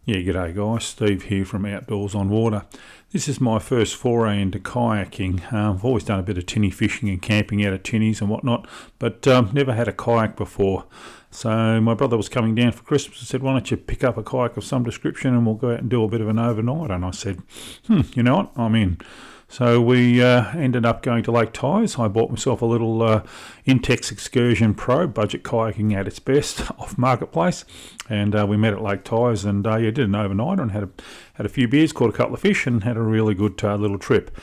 Yeah, g'day guys, Steve here from Outdoors on Water. This is my first foray into kayaking. I've always done a bit of tinny fishing and camping out of tinnies and whatnot, but never had a kayak before. So my brother was coming down for Christmas and said, why don't you pick up a kayak of some description and we'll go out and do a bit of an overnight. And I said, you know what, I'm in. So we ended up going to Lake Tyers. I bought myself a little Intex Excursion Pro, budget kayaking at its best, off Marketplace. And we met at Lake Tyers and did an overnight and had a few beers, caught a couple of fish and had a really good little trip.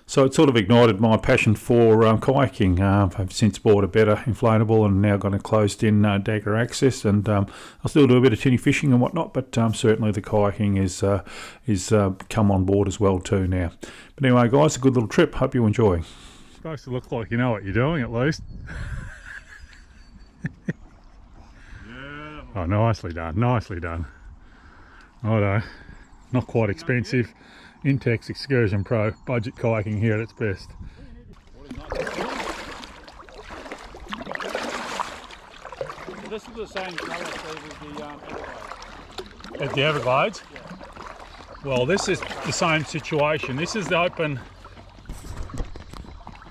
So it sort of ignited my passion for kayaking. I've since bought a better inflatable and now got a closed-in dagger access, and I'll still do a bit of tinny fishing and whatnot, but certainly the kayaking is come on board as well too now. But anyway, guys, a good little trip. Hope you enjoy. It's supposed to look like you know what you're doing at least. Yeah. Oh, nicely done, nicely done. Righto, not quite expensive. Intex Excursion Pro, budget kayaking here at its best. So this is the same colour as the Everglades. At the Everglades? Yeah. Well, this is the same situation. This is open.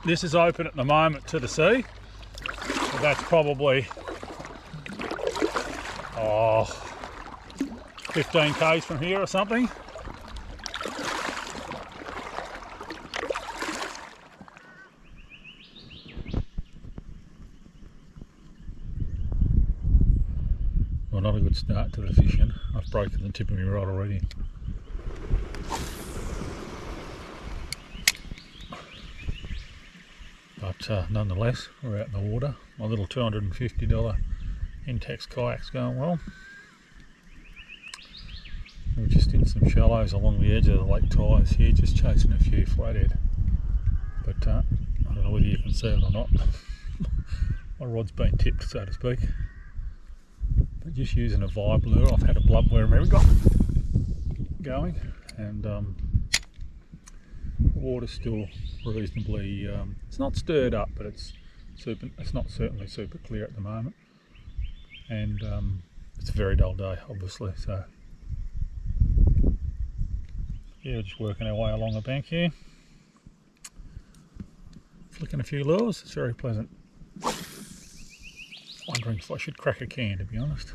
This is open at the moment to the sea. So that's probably 15 k's from here or something. Well, not a good start to the fishing. I've broken the tip of my rod already. But nonetheless, we're out in the water. My little $250 Intex kayak's going well. We're just in some shallows along the edge of the Lake Tyers here, just chasing a few flathead. But I don't know whether you can see it or not. My rod's been tipped, so to speak. But just using a vibe lure. I've had a blub wherever we got going, and the water's still reasonably. It's not stirred up, but it's not certainly super clear at the moment, and it's a very dull day, obviously. So yeah, just working our way along the bank here, flicking a few lures. It's very pleasant. Wondering if I should crack a can, to be honest.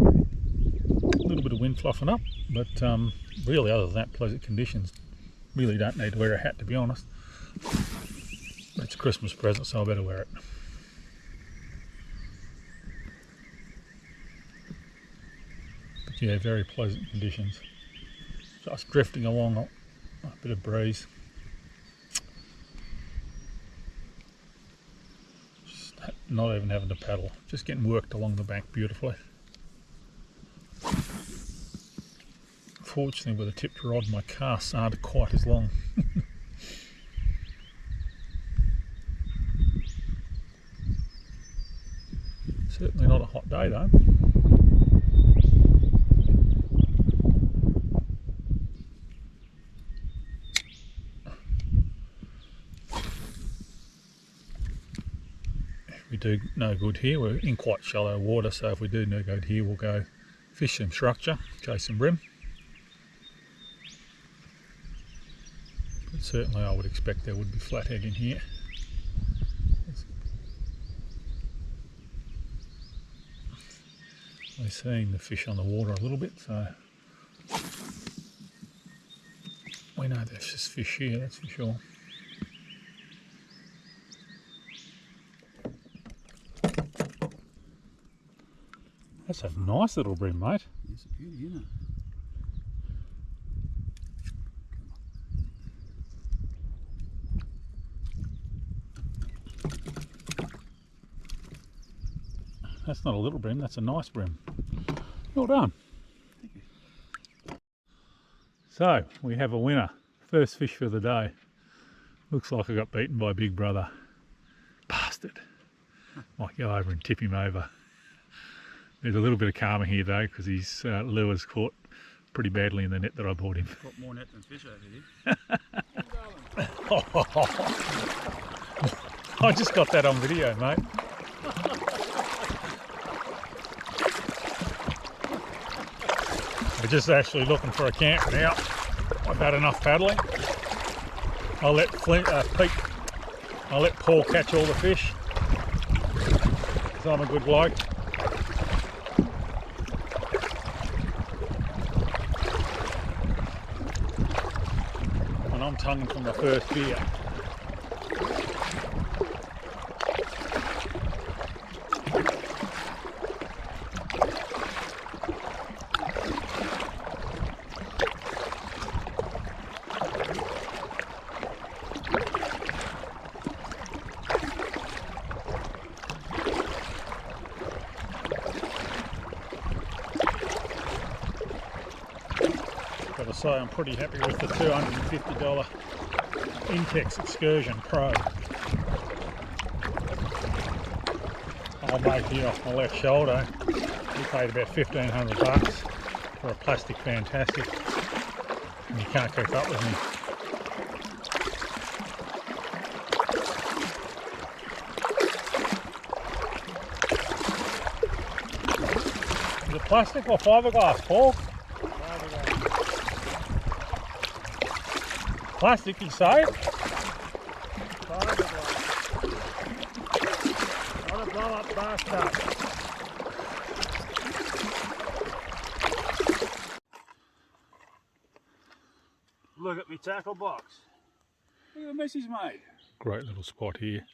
A little bit of wind fluffing up, but really other than that, pleasant conditions. Really don't need to wear a hat, to be honest. But it's a Christmas present, so I better wear it. Yeah, very pleasant conditions. Just drifting along, a bit of breeze. Just not even having to paddle, just getting worked along the bank beautifully. Fortunately, with a tipped rod, my casts aren't quite as long. Certainly not a hot day though. We do no good here. We're in quite shallow water, so if we do no good here, we'll go fish some structure, chase some bream. But certainly I would expect there would be flathead in here. We're seeing the fish on the water a little bit, so we know there's just fish here, that's for sure. That's a nice little bream, mate. It's a beauty, isn't it? That's not a little bream, that's a nice bream. Well done. Thank you. So, we have a winner. First fish for the day. Looks like I got beaten by Big Brother. Bastard. Might go over and tip him over. There's a little bit of karma here though, because his lure's caught pretty badly in the net that I bought him. Got more net than fish over here. I just got that on video, mate. We're just actually looking for a camp now. I've had enough paddling. I'll let I'll let Paul catch all the fish, because I'm a good bloke. And I'm tonguing from my first beer. Gotta say, I'm pretty happy with the $250 Intex Excursion Pro. I'll make here off my left shoulder. We paid about $1,500 for a plastic Fantastic, and you can't keep up with me. Is it plastic or fiberglass, Paul? Plastic, you say? Not a blow up bathtub. Look at me tackle box. Look at the mess he's made. Great little spot here,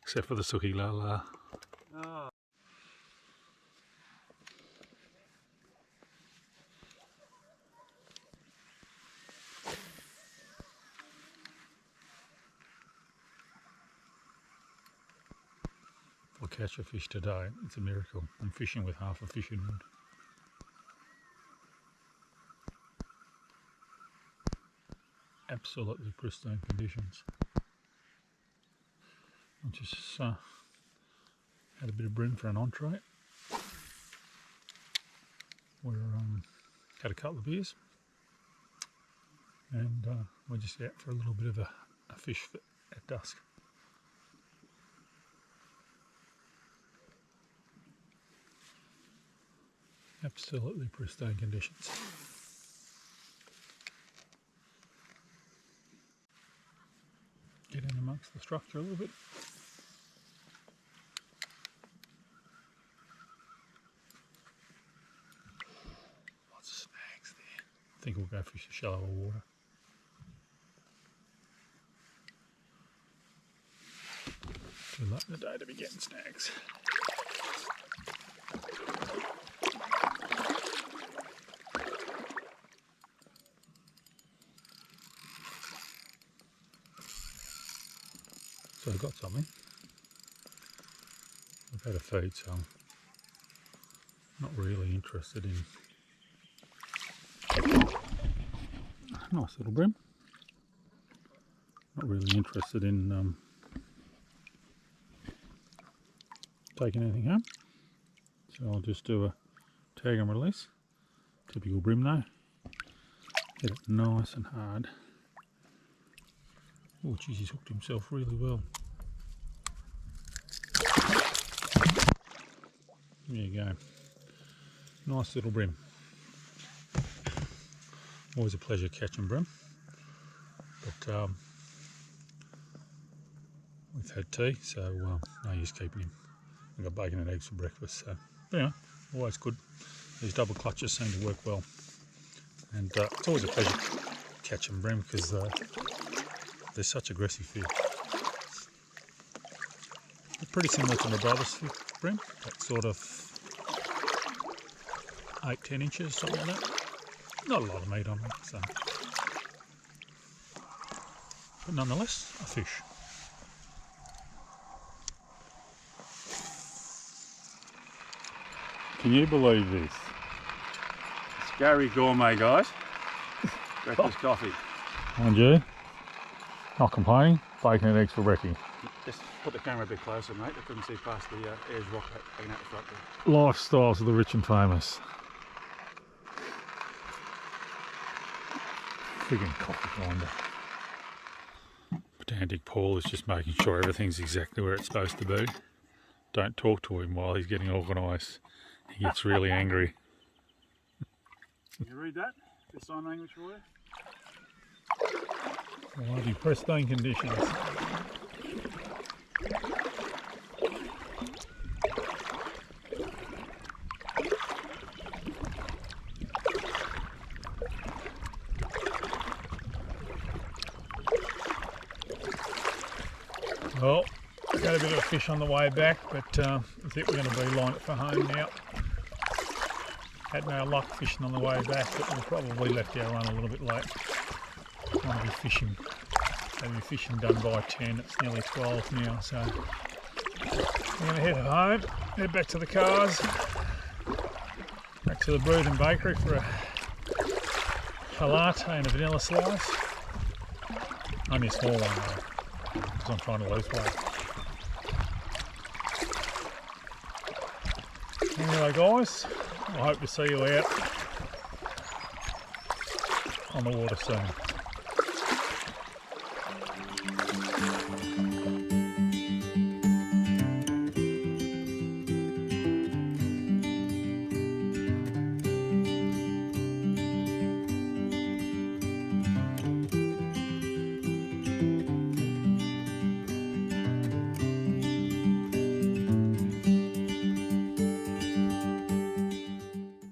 except for the suki la la. Oh. If I catch a fish today, it's a miracle. I'm fishing with half a fishing rod. Absolutely pristine conditions. I just had a bit of bream for an entree. We had a couple of beers, and we're just out for a little bit of a fish fit at dusk. Absolutely pristine conditions. Get in amongst the structure a little bit. Lots of snags there. I think we'll go fish the shallower water. Too late in the day to be getting snags. So I've got something. I've had a feed, so I'm not really interested in. Nice little bream. Not really interested in taking anything home. So I'll just do a tag and release. Typical bream though. Get it nice and hard. Oh geez, he's hooked himself really well. There you go. Nice little bream. Always a pleasure catching bream. But we've had tea, so no use keeping him. I've got bacon and eggs for breakfast, so anyway, always good. These double clutches seem to work well. And it's always a pleasure catching bream because they're such aggressive fish. They're pretty similar to my brother's bream, that sort of 8-10 inches, something like that. Not a lot of meat on them, so. But nonetheless, a fish. Can you believe this? Scary gourmet, guys. Breakfast coffee. Mind you, not complaining. Bacon and eggs for brekkie. Just put the camera a bit closer, mate. I couldn't see past the edge rock hanging out the front there. Lifestyles of the rich and famous. friggin' coffee grinder. Pedantic Paul is just making sure everything's exactly where it's supposed to be. Don't talk to him while he's getting organised. He gets really angry. Can you read that? The sign language for you? Alrighty, pristine conditions. Well, got a bit of a fish on the way back, but I think we're going to beeline it for home now. Had no luck fishing on the way back, but we'll probably left our run a little bit late. I'll be fishing, maybe fishing done by 10, it's nearly 12 now, so I'm going to head home, head back to the cars, back to the Brood and Bakery for a latte and a vanilla slice. Only a small one though, because I'm trying to lose weight. Anyway guys, I hope to see you out on the water soon.